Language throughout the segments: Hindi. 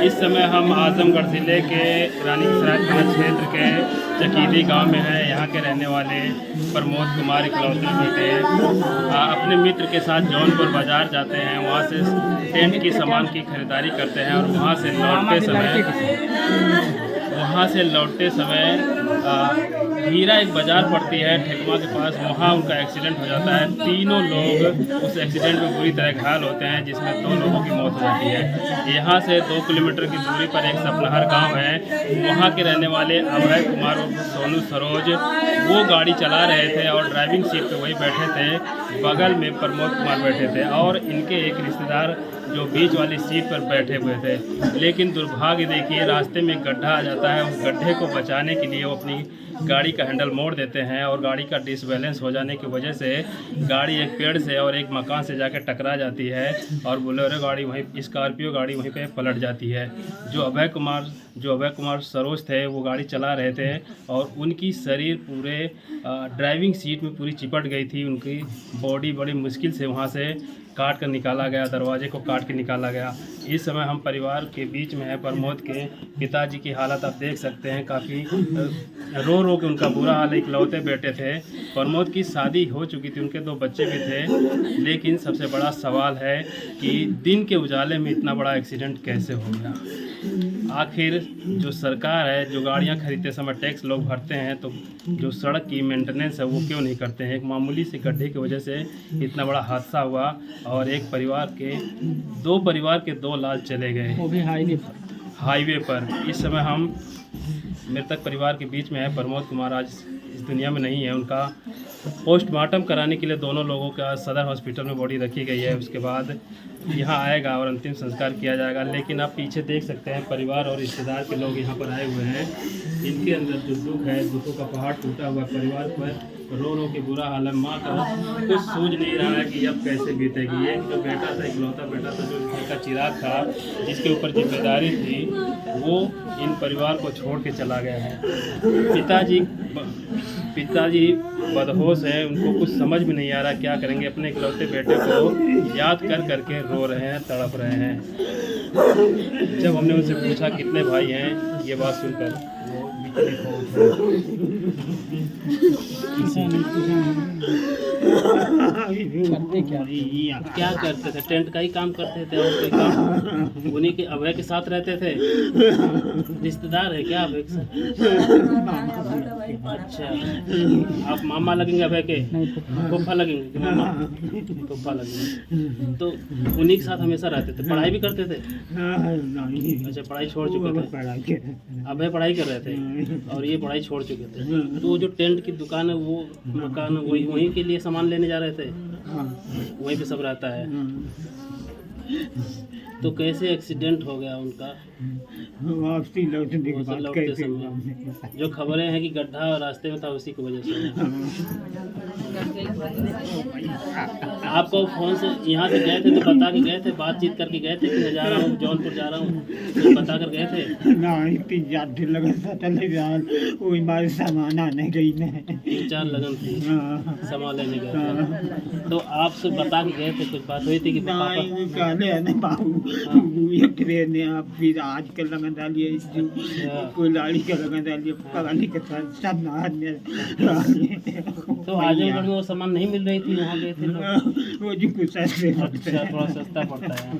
इस समय हम आजमगढ़ ज़िले के रानी की सराय थाना क्षेत्र के चकीली गांव में हैं। यहाँ के रहने वाले प्रमोद कुमार इकलौते बेटे अपने मित्र के साथ जौनपुर बाज़ार जाते हैं। वहाँ से टेंट की सामान की खरीदारी करते हैं और वहाँ से लौटते समय हीरा एक बाज़ार पड़ती है ठेकुआ के पास, वहाँ उनका एक्सीडेंट हो जाता है। तीनों लोग उस एक्सीडेंट में बुरी तरह घायल होते हैं, जिसमें 2 लोगों की मौत हो जाती है। यहाँ से 2 किलोमीटर की दूरी पर एक सपनहर गांव है, वहाँ के रहने वाले अभय कुमार और सोनू सरोज वो गाड़ी चला रहे थे और ड्राइविंग सीट पर वही बैठे थे। बगल में प्रमोद कुमार बैठे थे और इनके एक रिश्तेदार जो बीच वाली सीट पर बैठे हुए थे। लेकिन दुर्भाग्य देखिए, रास्ते में गड्ढा आ जाता है। उस गड्ढे को बचाने के लिए वो अपनी गाड़ी का हैंडल मोड़ देते हैं और गाड़ी का डिसबैलेंस हो जाने की वजह से गाड़ी एक पेड़ से और एक मकान से जाकर टकरा जाती है और बोलेरो गाड़ी वहीं, स्कॉर्पियो गाड़ी वहीं पे पलट जाती है। जो अभय कुमार सरोज थे वो गाड़ी चला रहे थे और उनकी शरीर पूरे ड्राइविंग सीट में पूरी चिपट गई थी। उनकी बॉडी बड़ी मुश्किल से वहाँ से काट कर निकाला गया, दरवाजे को काट के निकाला गया। इस समय हम परिवार के बीच में है। प्रमोद के पिताजी की हालत आप देख सकते हैं, काफ़ी रो के उनका बुरा हाल। इकलौते बेटे थे। प्रमोद की शादी हो चुकी थी, उनके 2 बच्चे भी थे। लेकिन सबसे बड़ा सवाल है कि दिन के उजाले में इतना बड़ा एक्सीडेंट कैसे हो गया। आखिर जो सरकार है, जो गाड़ियां खरीदते समय टैक्स लोग भरते हैं, तो जो सड़क की मेंटेनेंस है वो क्यों नहीं करते हैं। एक मामूली से गड्ढे की वजह से इतना बड़ा हादसा हुआ और एक परिवार के 2 लाल चले गए, वो भी हाईवे पर। इस समय हम मृतक परिवार के बीच में है। प्रमोद कुमार आज इस दुनिया में नहीं है। उनका पोस्टमार्टम कराने के लिए दोनों लोगों का सदर हॉस्पिटल में बॉडी रखी गई है। उसके बाद यहाँ आएगा और अंतिम संस्कार किया जाएगा। लेकिन आप पीछे देख सकते हैं परिवार और रिश्तेदार के लोग यहाँ पर आए हुए हैं। इनके अंदर जो दुख है, दुखों का पहाड़ टूटा हुआ परिवार पर रो के बुरा हाल है। माँ का कुछ सूझ नहीं रहा है कि अब कैसे बीतेगी। एक जो बेटा था, इकलौता बेटा था, जो घर का चिराग था, जिसके ऊपर जिम्मेदारी थी, वो इन परिवार को छोड़ के चला गया है। पिताजी बदहोश है, उनको कुछ समझ में नहीं आ रहा क्या करेंगे। अपने इकलौते बेटे को याद कर के रो रहे हैं, तड़प रहे हैं। जब हमने उनसे पूछा कितने भाई हैं, ये बात सुनकर वो विचलित हो क्या करते थे? टेंट का ही काम करते थे और कोई काम? उन्हीं के अभय के साथ रहते थे। रिश्तेदार है क्या अभय के साथ? अच्छा, आप मामा लगेंगे अभय के? फूफा लगेंगे कि मामा? फूफा लगेंगे। तो उन्हीं के साथ हमेशा रहते थे। पढ़ाई भी करते थे? अच्छा, पढ़ाई छोड़ चुके थे। अभय पढ़ाई कर रहे थे और ये पढ़ाई छोड़ चुके थे। तो जो टेंट की दुकान है, वो मकान वहीं के लिए सामान लेने जा रहे थे, वहीं पे सब रहता है। तो कैसे एक्सीडेंट हो गया उनका? लौटते समय जो खबरें हैं कि गड्ढा रास्ते में था, उसी की वजह से। आपको फोन से यहाँ से गए थे तो बता के गए थे, बातचीत करके गए थे कि मैं जा रहा हूँ, जौनपुर जा रहा हूँ, तो बता कर गए थे? नहीं, 3-4 लगन सामान आने गई में 3-4 लगन थी, सामान लेने गए थे। तो आपसे बता के गए थे, कुछ बात हुई थी कि ट्रेन ने आप फिर आज का लगन डालिए, कोई लाड़ी का लगन डालिए, पकाने के साथ सब तो आजमगढ़ में वो सामान नहीं मिल रही थी, वहाँ गए थे लोग? वो जी कुछ सस्ते। अच्छा, थोड़ा सस्ता पड़ता है।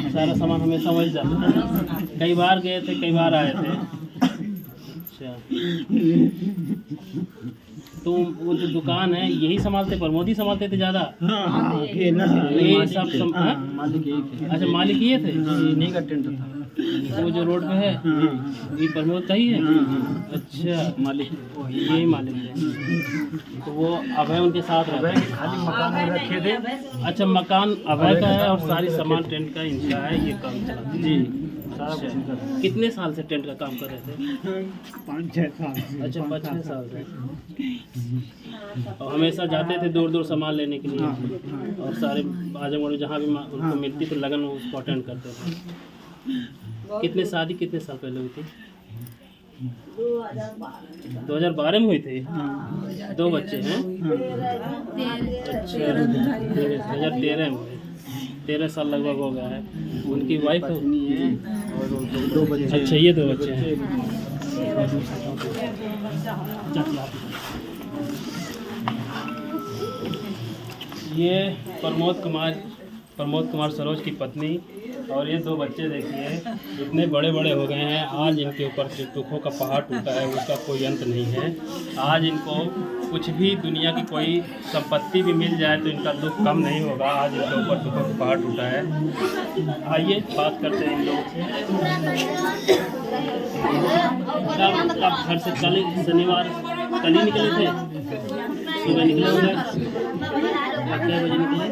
सारा सामान हमेशा वही जाता है। कई बार गए थे, कई बार आए थे। अच्छा, तो वो जो दुकान है यही संभालते, प्रमोद ही संभालते थे ज़्यादा? यही सब मालिक। अच्छा, मालिक ये थे? नहीं का टेंट था। वो जो रोड पे है ये प्रमोद का ही है। अच्छा, मालिक यही मालिक है। तो वो अभय उनके साथ रहता है। खाली मकान में रखे थे। अच्छा, मकान अभय का है और सारी सामान टेंट का इनका है, ये काम चलाते हैं। जी अच्छा, कितने साल से टेंट का काम कर रहे थे? 5-6 साल से। अच्छा, 5-6 साल से। और हमेशा जाते थे दूर दूर सामान लेने के लिए, और सारे आजमगढ़ में जहाँ भी उनको मिलती तो लगन उसको अटेंड करते थे। कितने शादी कितने साल पहले हुई थी? 2012 में हुई थी। 2 बच्चे हैं। अच्छा, 2013 में हुए। 13 साल लगभग हो गया है। उनकी वाइफ है और 2 बच्चे। अच्छा, ये 2 बच्चे हैं। ये प्रमोद कुमार सरोज की पत्नी, और ये 2 बच्चे देखिए इतने बड़े बड़े हो गए हैं। आज इनके ऊपर से दुखों का पहाड़ टूटा है, उसका कोई अंत नहीं है। आज इनको कुछ भी दुनिया की कोई संपत्ति भी मिल जाए तो इनका दुख कम नहीं होगा। आज इनके ऊपर दुखों का पहाड़ टूटा है। आइए बात करते हैं इन लोगों से। आप घर से कल शनिवार कल ही निकले थे? सुबह निकले होंगे? कितने बजे निकले?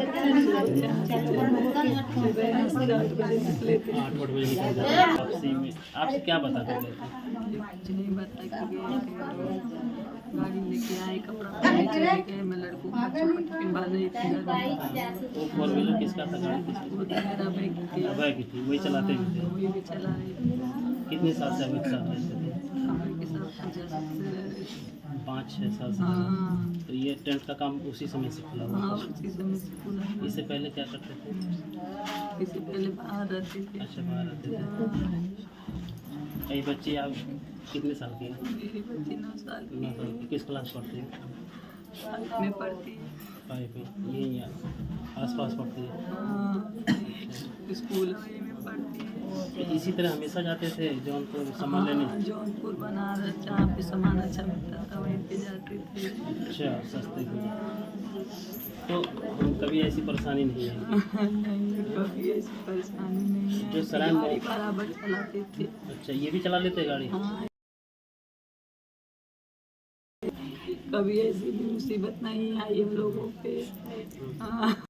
8 बजे निकले। आपसे क्या बता कर गए थे? नहीं बता के गए, गाड़ी लेके आए, कपड़ा लेके गए, मैं लड़कों को टिफिन बांधे थे। वो 4 व्हीलर किसका था? गाड़ी किसकी? मेरा बैग थी, अभय की थी, वही चलाते भी थे। वही भी चला रहे थे। कितने साल से अभय के साथ रहते थे? हमारे के साथ 5-6 साल से। हाँ तो ये टेंट का काम उसी समय से खुला हुआ हाँ, था। उसी समय से खुला। इससे पहले क्या करते थे? इससे पहले बाहर रहते थे। अच्छा, बाहर रहते थे। कई बच्चे आप कितने साल के हैं? मेरी बच्ची 9 साल की 9 साल की। किस क्लास पढ़ती है? 5 में पढ़ती है। 5 में। यही आस पास पढ़ती है। हाँ, स्कूल में पढ़ती है। तो इसी तरह हमेशा जाते थे जौनपुर सामान लेने? हाँ, जौनपुर बनारस जहाँ पे सामान अच्छा मिलता था वहीं पे जाते थे। अच्छा, सस्ते के। तो कभी ऐसी परेशानी नहीं है? नहीं, कभी ऐसी परेशानी नहीं है। जो सराय में- गाड़ी बराबर चलाते थे। अच्छा, ये भी चला लेते गाड़ी? हाँ, कभी ऐसी भी मुसीबत नहीं आई हम लोगों पे। हाँ।